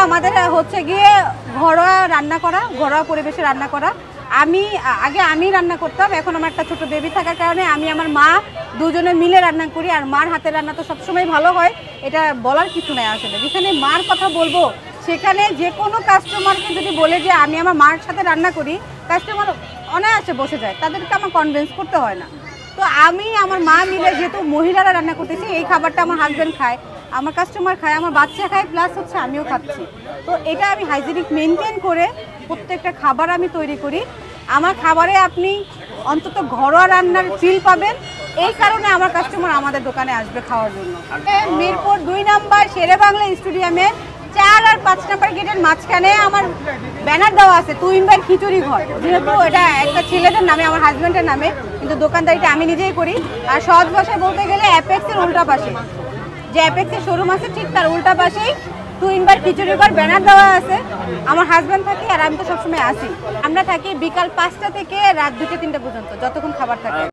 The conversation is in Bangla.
আমাদের হচ্ছে গিয়ে ঘরোয়া রান্না করা, ঘরোয়া পরিবেশে রান্না করা। আমি রান্না করতাম, এখন আমার একটা ছোট বেবি থাকার কারণে আমি আমার মা দুজনে মিলে রান্না করি। আর মার হাতের রান্না তো সবসময় ভালো হয়, এটা বলার কিছু নাই। আসলে যেখানে মার কথা বলবো সেখানে যে কোনো কাস্টমারকে যদি বলে যে আমি আমার মার সাথে রান্না করি, কাস্টমার অনায়াসে বসে যায়, তাদেরকে আমার কনভিন্স করতে হয় না। তো আমি আমার মা মিলে যেহেতু মহিলারা রান্না করতেছি, এই খাবারটা আমার হাজব্যান্ড খায়, আমার কাস্টমার খায়, আমার বাচ্চা খায়, প্লাস হচ্ছে আমিও খাচ্ছি। তো এটা আমি হাইজিনিক মেনটেন করে প্রত্যেকটা খাবার আমি তৈরি করি। আমার খাবারে আপনি অন্তত ঘরোয়া রান্নার ফিল পাবেন, এই কারণে আমার কাস্টমার আমাদের দোকানে আসবে খাওয়ার জন্য। মিরপুর 2 নম্বর শেরেবাংলা স্টেডিয়ামে 4 আর 5 নম্বর গেটের মাঝখানে আমার ব্যানার দেওয়া আছে তুইনবার খিচুড়ি ঘর। যেহেতু এটা একটা ছেলেদের নামে, আমার হাজব্যান্ডের নামে, কিন্তু দোকানদারিটা আমি নিজেই করি। আর সহজ ভাষায় বলতে গেলে অ্যাপেক্সের উল্টা পাশে, যে অ্যাপেক্সের শোরুম আছে ঠিক তার উল্টা পাশেই তুইনবার খিচুড়ি ঘর ব্যানার দেওয়া আছে। আমার হাজব্যান্ড থাকে আর আমি তো সবসময় আসি। আমরা থাকি বিকাল 5টা থেকে রাত 2টা 3টা পর্যন্ত, যতক্ষণ খাবার থাকে।